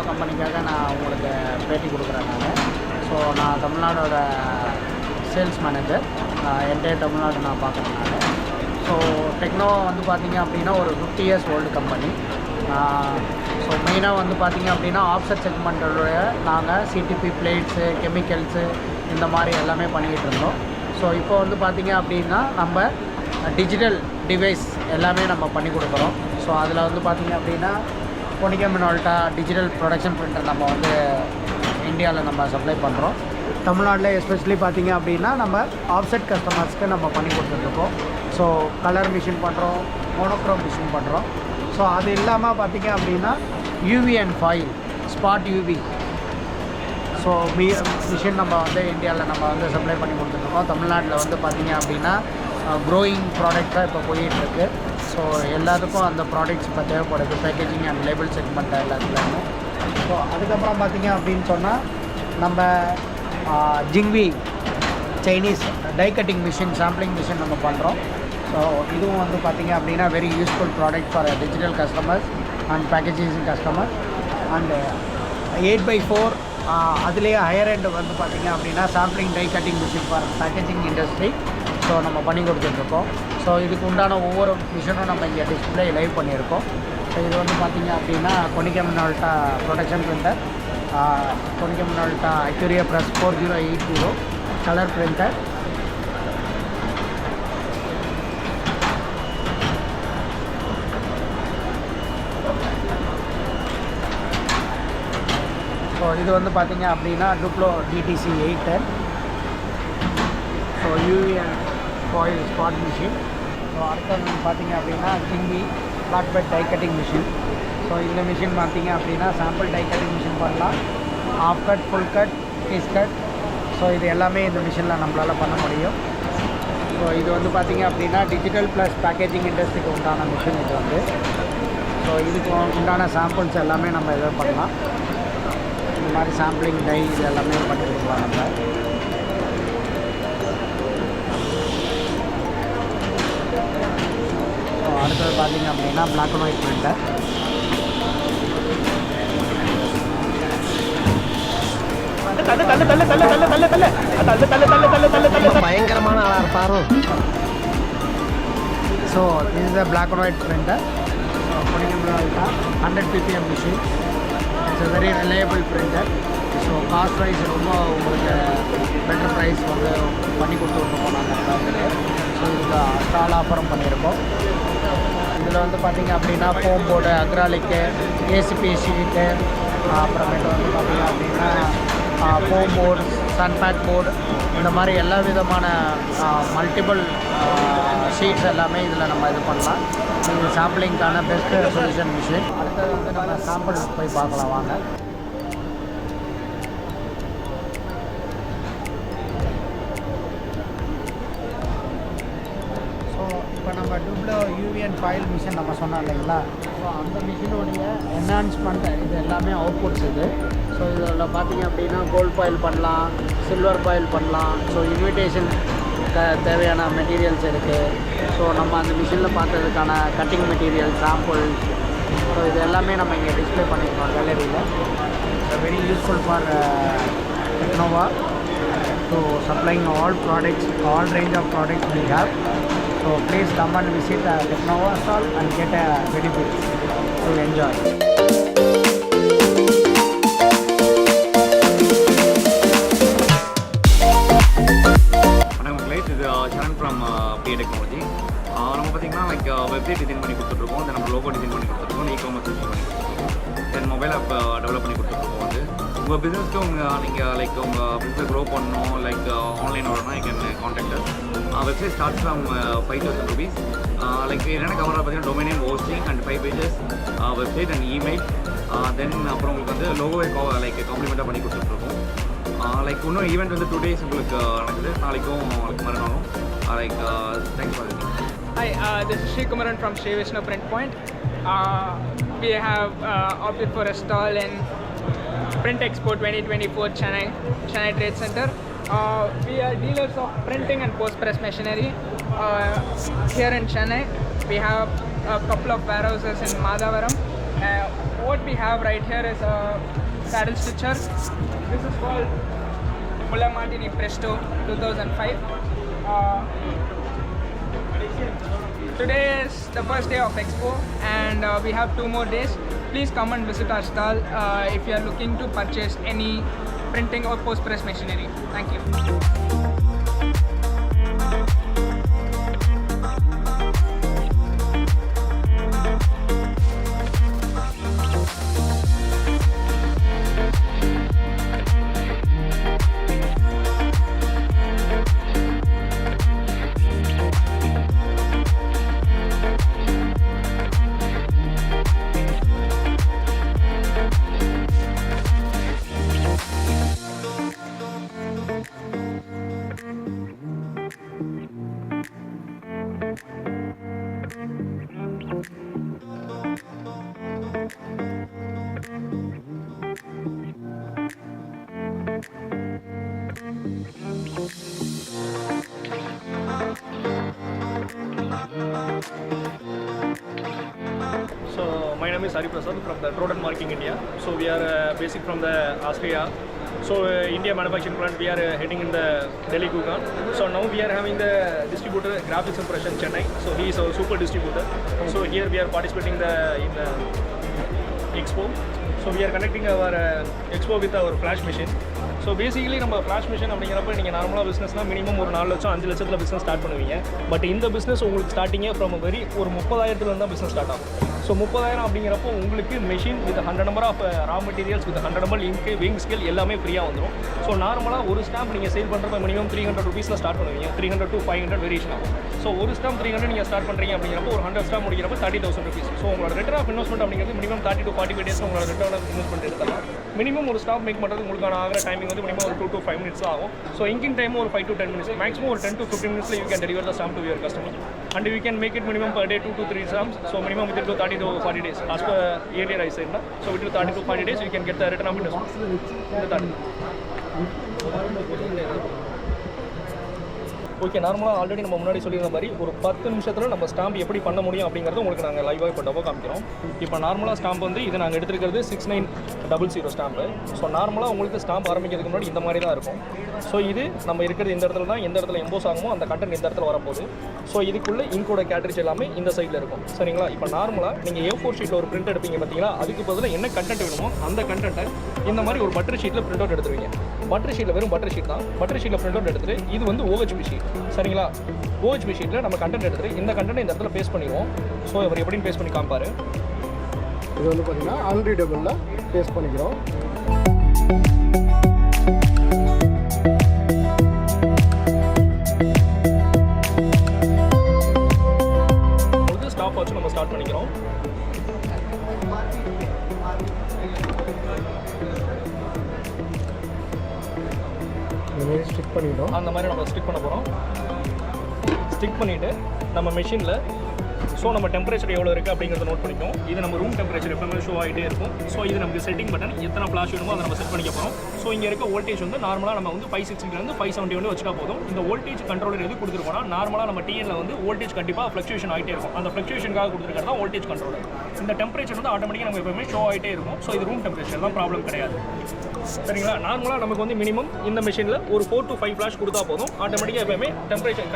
கம்பெனிக்காக நான் உங்களுக்கு பேட்டி கொடுக்குறேன் நான். ஸோ நான் தமிழ்நாடோட சேல்ஸ் மேனேஜர். என்டையர் தமிழ்நாடு நான் பார்க்குறேன் நான். ஸோ டெக்னோ வந்து பார்த்திங்க அப்படின்னா ஒரு 50 years ஓல்டு கம்பெனி. ஸோ மெயினாக வந்து பார்த்திங்க அப்படின்னா ஆஃப்செட் செக்மெண்ட்டோட நாங்கள் சிடிபி பிளேட்ஸு, கெமிக்கல்ஸு இந்த மாதிரி எல்லாமே பண்ணிக்கிட்டு இருந்தோம். ஸோ இப்போ வந்து பார்த்திங்க அப்படின்னா நம்ம டிஜிட்டல் டிவைஸ் எல்லாமே நம்ம பண்ணி கொடுக்குறோம். ஸோ அதில் வந்து பார்த்திங்க அப்படின்னா பொனிகமினால்ட்டா டிஜிட்டல் ப்ரொடக்ஷன் பிரிண்டர் நம்ம வந்து இந்தியாவில் நம்ம சப்ளை பண்ணுறோம். தமிழ்நாட்டில் எஸ்பெஷலி பார்த்திங்க அப்படின்னா நம்ம ஆஃப்செட் கஸ்டமர்ஸ்க்கு நம்ம பண்ணி கொடுத்துட்ருக்கோம். ஸோ கலர் மிஷின் பண்ணுறோம், மோனோக்ரோம் மிஷின் பண்ணுறோம். ஸோ அது இல்லாமல் பார்த்திங்க அப்படின்னா UV and foil, spot UV so machine நம்ம வந்து இந்தியாவில் நம்ம வந்து சப்ளை பண்ணி கொடுத்துட்ருக்கோம். தமிழ்நாட்டில் வந்து பார்த்திங்க அப்படின்னா க்ரோயிங் ப்ராடக்டாக இப்போ போயிட்டுருக்கு. ஸோ எல்லாத்துக்கும் அந்த ப்ராடக்ட்ஸ் இப்போ தேவைப்படுது, பேக்கேஜிங் அண்ட் லேபிள் செக்மெண்ட் எல்லாத்துலேயும். ஸோ அதுக்கப்புறம் பார்த்திங்க அப்படின்னு சொன்னால் நம்ம ஜிங்வி Chinese die cutting machine, sampling machine நம்ம பண்ணுறோம். ஸோ இதுவும் வந்து பார்த்திங்க அப்படின்னா very useful product for digital customers and packaging customer. And 8x4 அதுலேயே ஹையர் எண்ட் வந்து பார்த்திங்க அப்படின்னா sampling die cutting machine for packaging industry. So நம்ம பண்ணி கொடுத்துட்ருக்கோம். ஸோ இதுக்கு உண்டான ஒவ்வொரு மிஷினும் நம்ம இங்கே டிஸ்பிளே லைவ் பண்ணியிருக்கோம். ஸோ இது வந்து பார்த்திங்க அப்படின்னா Konica Minolta production printer, Konica Minolta Accurio plus 4080 colour printer. So இது வந்து பார்த்திங்க அப்படின்னா Duplo DTC 810. So UV and foil spot machine. So அடுத்தது பார்த்திங்க அப்படின்னா ஜிங்கி flat bed die cutting machine. So இந்த மிஷின் பார்த்திங்க அப்படின்னா சாம்பிள் டை கட்டிங் மிஷின் பண்ணலாம், half cut, full cut, piece cut. So இது எல்லாமே இந்த மிஷினில் நம்மளால் பண்ண முடியும். ஸோ இது வந்து பார்த்திங்க அப்படின்னா டிஜிட்டல் ப்ளஸ் பேக்கேஜிங் இண்டஸ்ட்ரிக்கு உண்டான மிஷின் இது வந்து. ஸோ இதுக்கு உண்டான சாம்பிள்ஸ் எல்லாமே நம்ம இதை பண்ணலாம். இந்த மாதிரி சாம்பிளிங் டை இது எல்லாமே பண்ணி கொடுக்கலாம் நம்ம. ஸோ அடுத்தது பார்த்திங்க அப்படின்னா பிளாக் அண்ட் ஒயிட் பிரிண்டர். பயங்கரமான ஆளாக இருப்பாரோ. So this is a black and white printer. Konica Minolta 100 ppm machine. It's a very reliable printer. So cost price ரொம்ப உங்களுக்கு பெட்டர் ப்ரைஸ் வந்து பண்ணி கொடுத்துருக்கோம் நாங்கள் பார்த்துட்டு. ஸோ இதுக்கு ஸ்டால் ஆஃபரும் பண்ணியிருக்கோம். இதில் வந்து பார்த்திங்க அப்படின்னா ஃபோம் போர்டு, அக்ராலிக்கு, ஏசிபி ஷீட்டு, அப்புறமேட்டு வந்து பார்த்திங்க அப்படின்னா ஃபோம் போர்டு, சன்பேக் போர்டு, இந்த மாதிரி எல்லா விதமான மல்டிபிள் ஷீட்ஸ் எல்லாமே இதில் நம்ம இது பண்ணலாம். இது சாம்பிளிங்க்கான பெஸ்ட் சொல்யூஷன் மிஷின். அடுத்தது வந்து நம்ம சாம்பிள் போய் பார்க்கலாம் வாங்க. ஸோ இப்போ நம்ம டுப்ளோ யூவி அண்ட் ஃபாயில் மிஷின் நம்ம சொன்னோம் இல்லைங்களா. ஸோ அந்த மிஷினுடைய என்ஹான்ஸ்மெண்ட் இது எல்லாமே அவுட்புட்ஸ் இது. ஸோ இதில் பார்த்திங்க அப்படின்னா கோல்ட் ஃபாயில் பண்ணலாம், சில்வர் ஃபாயில் பண்ணலாம். ஸோ இன்விடேஷன் தேவையான மெட்டீரியல்ஸ் இருக்குது. ஸோ நம்ம அந்த மிஷினில் பார்த்ததுக்கான கட்டிங் மெட்டீரியல் சாம்பிள். ஸோ இது எல்லாமே நம்ம இங்கே டிஸ்பிளே பண்ணியிருக்கோம் கேலரியில். Very useful for Technova to supplying all products, all range of products we have. So please come and visit Technova stall and get a benefit to enjoy. Chennai from PA Technology. நம்ம பார்த்திங்கன்னா like website design பண்ணி கொடுத்துட்ருக்கோம், தென் நம்ம logo design பண்ணி கொடுத்துருக்கோம், e-commerce design பண்ணி கொடுத்துருக்கோம், தென் mobile app develop பண்ணி கொடுத்துருக்கோம். வந்து உங்கள் பிஸ்னஸ்க்கு நீங்கள் லைக் உங்கள் பிஸ்னஸ் க்ரோ பண்ணணும், லைக் ஆன்லைன் வரணும்னா you can contact us. Website starts from 5,000 rupees. Like என்னென்ன கவர் பார்த்தீங்கன்னா domain name, hosting and 5 pages, website and email. Then அப்புறம் உங்களுக்கு வந்து லோகோவை லைக் காம்ப்ளிமெண்ட்டாக பண்ணி கொடுத்துட்ருக்கோம். லைக் இன்னும் ஈவெண்ட் வந்து 2 days உங்களுக்கு நடக்குது, நாளைக்கும் மறுநாளும். Like thanks for thing. Hi, this is Sri Kumaran from Sri Vishnu Print Point. We have opted for a stall in Print Expo 2024 Chennai Trade Center. We are dealers of printing and post-press machinery here in Chennai. We have a couple of warehouses in Madhavaram. what we have right here is a saddle stitcher. This is called Mulla Martini Presto 2005. Today is the first day of Expo and we have 2 more days. Please come and visit our stall if you are looking to purchase any printing or post-press machinery. Thank you. So my name is Hari Prasad from the Troden Marking India. So we are basic from the Austria. So India manufacturing plant we are heading in the Delhi Gugan. So now we are having the distributor graphics impression Chennai. So he is a super distributor. So here we are participating in the Expo. So we are connecting our Expo with our flash machine. So basically நம்ம flash machine அப்படிங்கிறப்ப நீங்கள் நார்மலாக பிஸ்னஸ்னால் minimum ஒரு 4 லட்சம் 5 லட்சத்தில் business start பண்ணுவீங்க. But இந்த business உங்களுக்கு ஸ்டார்டிங்கே ஃப்ரம் வெரி ஒரு 30,000 தான் பிஸ்னஸ் ஸ்டார்ட் ஆகும். ஸோ 30,000 அப்படிங்கிறப்போ உங்களுக்கு machine with 100 number of raw materials with 100 number இங்கு விங் ஸ்கேல் எல்லாமே ஃப்ரீயாக வந்துடும். ஸோ நார்மலாக ஒரு ஸ்டாம்ப் நீங்கள் சேல் பண்ணுறப்ப மினிமம் 300 ரூபீஸில் ஸ்டார்ட் பண்ணுவீங்க. 300 to 500 வேரியேஷன் ஆகும். ஸோ ஒரு ஸ்டாம்ப் 300 நீங்கள் ஸ்டார்ட் பண்ணுறீங்க அப்படிங்கிறப்போ ஒரு 100 ஸ்டாம்ப் முடிக்கிறப்ப 30,000 ரூபீஸ். ஸோ உங்களோட ரிட்டர்ன் ஆஃப் இன்வெஸ்ட்மெண்ட் அப்படிங்கிறது மினிமம் 30 to 45 டேஸ் உங்களோட ரிட்டர்ன் ஆஃப் இன்வெஸ்ட்மெண்ட் எடுத்துக்கலாம். மினிமம் ஒரு ஸ்டாப் மேக் பண்ணுறது உங்களுக்கான ஆகிற டைமிங் வந்து மினிமம் ஒரு 2 to 5 minutes ஆகும். ஸோ இங்கிங் டைம் ஒரு 5 to 10 minutes, மேக்ஸிமம் ஒரு 10 to 15 minutes you can deliver the stamp to your customer and you can make it minimum per day 2 to 3 stamps. So minimum with 30 to 40 days as per earlier I said. So within 30 to 40 days you can get the return of investment. Okay, நார்மலாக already நம்ம முன்னாடி சொல்லியிருந்த மாதிரி ஒரு 10 நிமிஷத்தில் நம்ம stamp எப்படி பண்ண முடியும் அப்படிங்கிறது உங்களுக்கு நாங்கள் லைவாக இப்போ டபோ காமிக்கிறோம். இப்போ நார்மலாக ஸ்டாம்ப் வந்து இது நாங்கள் எடுத்துருக்கிறது 6900 ஸ்டாம்ப்பு. ஸோ நார்மலாக உங்களுக்கு ஸ்டாம்ப் ஆரம்பிக்கிறதுக்கு முன்னாடி இந்த மாதிரி தான் இருக்கும். ஸோ இது நம்ம இருக்கிறது இந்த இடத்துல தான், எந்த இடத்துல எம்போஸ் ஆகுமோ அந்த கண்டென்ட் இந்த இடத்துல வரப்போகுது. ஸோ இதுக்குள்ளே இங்கோட கேட்ரிட்ஜ் எல்லாமே இந்த சைடில் இருக்கும். சரிங்களா? இப்போ நார்மலாக நீங்கள் A4 ஷீட்டில் ஒரு பிரிண்ட் எடுப்பீங்க பார்த்தீங்களா, அதுக்கு பதிலாக என்ன கண்டென்ட் வேணுமோ அந்த கண்டென்ட்டை இந்த மாதிரி ஒரு பட்டர் ஷீட்டில் பிரிண்ட் அவுட் எடுத்துருவீங்க. பட்டர் ஷீட்டில் வெறும் பட்டர் ஷீட் தான். பட்டர் ஷீட்டில் பிரிண்ட் அவுட் எடுத்துட்டு இது வந்து OHP ஷீட். சரிங்களா? OHP ஷீட்டில் நம்ம கண்டென்ட் எடுத்துட்டு இந்த கண்டென்ட் இந்த இடத்துல பேஸ்ட் பண்ணிடுவோம். ஸோ இவர் எப்படின்னு பேஸ்ட் பண்ணி காமிப்பாரு. இது வந்து பார்த்தீங்கன்னா அன்ரீடபிளில் பேஸ்ட் பண்ணிக்கிறோம். ஸ்டாப் வச்சு நம்ம ஸ்டார்ட் பண்ணிக்கிறோம். ஸ்டிக் பண்ணிட்டோம். அந்த மாதிரி நம்ம ஸ்டிக் பண்ண போகிறோம். ஸ்டிக் பண்ணிவிட்டு நம்ம மெஷினில் ஸோ நம்ம டெம்பரேச்சர் எவ்வளோ இருக்குது அப்படிங்கிறத நோட் பண்ணிக்கோம். இது நம்ம ரூம் டெம்பரேச்சர் எப்பவுமே ஷோ ஆகிட்டே இருக்கும். ஸோ இது நமக்கு செட்டிங் பட்டன் எத்தனை ஃப்ளாஷ் வேணுமோ அதை நம்ம செட் பண்ணிக்க போகிறோம். ஸோ இங்கே இருக்க வோல்டேஜ் வந்து நார்மலாக நம்ம வந்து 560 570 வந்து வச்சுட்டா போதும். இந்த வோல்டேஜ் கண்ட்ரோலர் எது கொடுத்துருக்கோம்னா, நார்மலாக நம்ம டிஎன்ல வந்து வோல்டேஜ் கண்டிப்பாக ஃப்ளக்சுவேஷன் ஆகிட்டே இருக்கும். அந்த ஃப்ளக்சுவேஷனுக்காக கொடுத்துருக்கிறது தான் வோல்டேஜ் கண்ட்ரோலர். இந்த டெம்பரேச்சர் வந்து ஆட்டோமேட்டிக்காக நம்ம எப்பவுமே ஷோ ஆகிட்டே இருக்கும். ஸோ இது ரூம் டெம்பரேச்சர் தான், ப்ராப்ளம் கிடையாது. சரிங்களா? நார்மலாக நமக்கு வந்து மினிமம் இந்த மிஷினில் ஒரு 4 to 5 ஃப்ளாஷ் கொடுத்தா போதும். ஆட்டோமேட்டிக்காக எப்பவுமே டெம்பரேச்சர்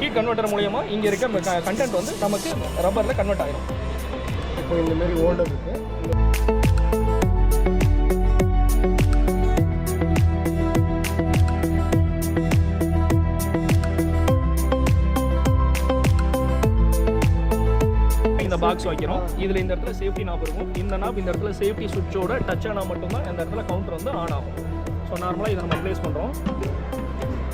ஹீட் கன்வெர்ட்டர் மூலமா இங்கே இருக்க கண்டென்ட் வந்து நமக்கு ரப்பரில் கன்வெர்ட் ஆகிடும். இப்போ இந்த மாதிரி ஹோல்டர் இருக்குது. இந்த பாக்ஸ் வைக்கிறோம். இதில் இந்த இடத்துல சேஃப்டி நாப் இருக்கும். இந்த நாப் இந்த இடத்துல சேஃப்டி சுவிட்சோட டச் ஆனால் மட்டும்தான் இந்த இடத்துல கவுண்டர் வந்து ஆன் ஆகும். ஸோ நார்மலாக இதை நம்ம ப்ளேஸ் பண்ணுறோம்.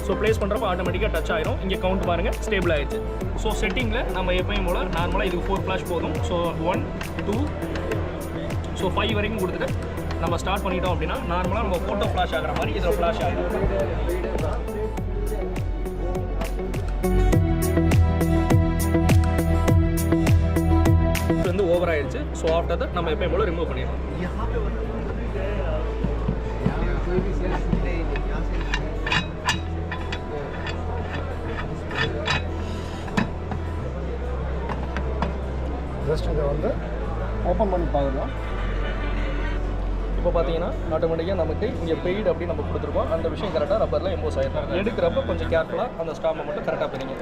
ஸோ ப்ளேஸ் பண்ணுறப்ப ஆட்டோமேட்டிக்காக டச் ஆயிரும். இங்கே கவுண்ட் பாருங்கள், ஸ்டேபிள் ஆகிடுச்சு. ஸோ செட்டிங்கில் நம்ம எப்பயும் போல் நார்மலாக இதுக்கு 4 ஃப்ளாஷ் போதும். ஸோ 1 2 ஸோ 5 வரைக்கும் கொடுத்துட்டு நம்ம ஸ்டார்ட் பண்ணிட்டோம் அப்படின்னா நார்மலாக நம்ம ஃபோட்டோ ஃப்ளாஷ் ஆகிற மாதிரி இதில் ஃப்ளாஷ் ஆகிடும். இது வந்து ஓவர் ஆகிடுச்சு. ஸோ ஆஃப்டர் தட் நம்ம எப்பயும் போல் ரிமூவ் பண்ணிடலாம். ஜஸ்ட் இதை வந்து ஓப்பன் பண்ணி பார்க்கலாம். இப்போ பார்த்தீங்கன்னா ஆட்டோமேட்டிக்காக நமக்கு இங்கே பெய்டு அப்படி நம்ம கொடுத்துருக்கோம். அந்த விஷயம் கரெக்டாக ரப்பரில் எம்போஸ் ஆகிடும். எடுக்கிறப்ப கொஞ்சம் கேர்ஃபுல்லாக அந்த ஸ்டாம்பை மட்டும் கரெக்டாக பிரிங்க.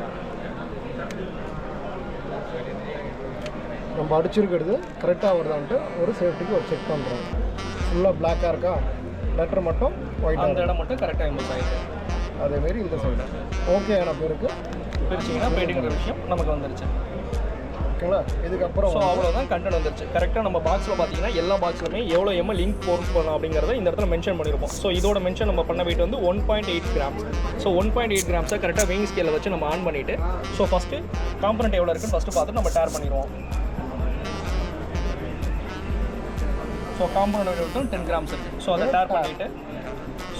நம்ம அடிச்சிருக்கிறது கரெக்டாக வருதான்ட்டு ஒரு சேஃப்டிக்கு ஒரு செக் பண்ணுறோம். ஃபுல்லாக பிளாக்காக இருக்கா, லெட்டர் மட்டும் ஒயிட், அந்த இடம் மட்டும் கரெக்டாக எம்போஸ் ஆகிடும். அதேமாரி இந்த சைடு ஓகே ஆன பேருக்கு பிரிச்சிங்கன்னா பெய்டுங்கிற விஷயம் நமக்கு வந்துருச்சு. ஓகேங்களா? இதுக்கப்புறம் ஸோ அவ்வளோதான் கண்டென்ட் வந்துருச்சு. கரெக்டாக நம்ம பாக்ஸில் பார்த்தீங்கன்னா எல்லா பாக்ஸ்லுமே எவ்வளோ எம்எல் லிங்க் போடணும் அப்படிங்கிறத இந்த இடத்துல மென்ஷன் பண்ணியிருப்போம். ஸோ இதோட மென்ஷன் நம்ம பண்ண வெயிட் வந்து 1.8 கிராம்ஸ். ஸோ 1.8 கிராம்ஸை கரெக்டாக வெயிங் ஸ்கேலில் வச்சு நம்ம ஆன் பண்ணிவிட்டு ஸோ ஃபஸ்ட்டு காம்பனண்ட் எவ்வளோ இருக்குன்னு ஃபஸ்ட்டு பார்த்துட்டு நம்ம டேர் பண்ணிடுவோம். ஸோ காம்பனண்ட் வெயிட் 10 கிராம்ஸ் இருக்குது. ஸோ அதை டேர் பண்ணிவிட்டு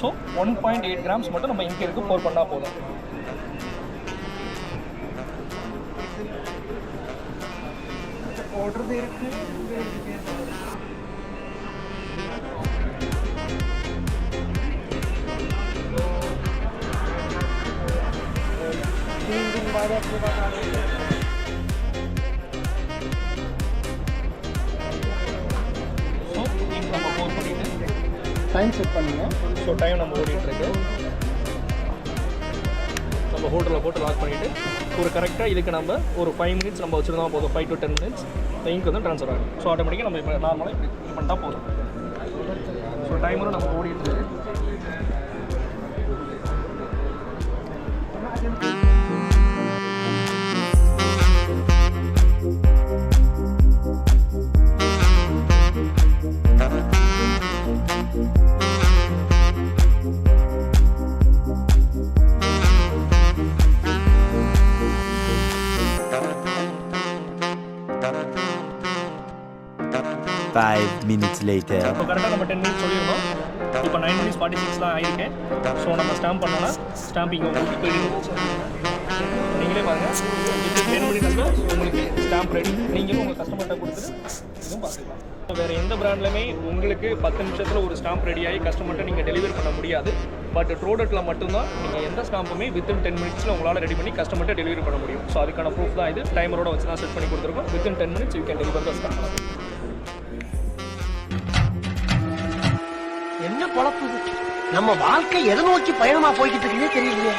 ஸோ 1.8 கிராம்ஸ் மட்டும் நம்ம இங்கே இருக்குது போர் பண்ணால் போதும். போடுறது இருக்கு. ஸோ இங்கே நம்ம போர் பண்ணிவிட்டு டைம் செட் பண்ணுங்க. ஸோ டைம் நம்ம ஓடிட்டுருக்கு. நம்ம ஹோல்டரில் போட்டு லாக் பண்ணிவிட்டு ஒரு கரெக்டாக இதுக்கு நம்ம ஒரு 5 மினிட்ஸ் நம்ம வச்சுருந்தா போதும். 5 to 10 மினிட்ஸ் இங்க் வந்து ட்ரான்ஸ்ஃபர் ஆகும். ஸோ ஆட்டோமேட்டிக்காக நம்ம இப்போ நார்மலாக இப்படி இது பண்ணிட்டா போதும். ஸோ டைமரும் நம்ம ஓடிட்டுருக்கு. Five minutes later. இப்போ கரெக்டாக நம்ம 10 மினிட்ஸ் சொல்லியிருந்தோம். இப்போ 9 minutes 46 தான் ஆகிருக்கு. ஸோ நம்ம ஸ்டாம்ப் பண்ணோன்னா ஸ்டாம்பிங் உங்களுக்கு போயிடுச்சு. நீங்களே பாருங்கள், இப்போ 10 மினிட்ஸில் உங்களுக்கு ஸ்டாம்ப் ரெடி. நீங்களும் உங்கள் கஸ்டமர்கிட்ட கொடுத்துட்டு இதுவும் பார்த்துக்கலாம். வேறு எந்த பிராண்ட்லையுமே உங்களுக்கு 10 நிமிஷத்தில் ஒரு ஸ்டாம்ப் ரெடியாகி கஸ்டமர்கிட்ட நீங்கள் டெலிவரி பண்ண முடியாது. பட் ட்ரோடட்டில் மட்டும்தான் நீங்கள் எந்த ஸ்டாம்புமே வித்தின் 10 மினிட்ஸில் உங்களால் ரெடி பண்ணி கஸ்டமர்கிட்ட டெலிவரி பண்ண முடியும். ஸோ அதுக்கான ப்ரூஃப் தான் இது. டைமரோட வச்சு தான் செட் பண்ணி கொடுத்துருக்கோம். Within 10 minutes you can deliver the stamp. என்ன பொழப்புது? நம்ம வாழ்க்கை எதை நோக்கி பயணமா போய்கிட்டு இருக்குன்னே தெரியலையே.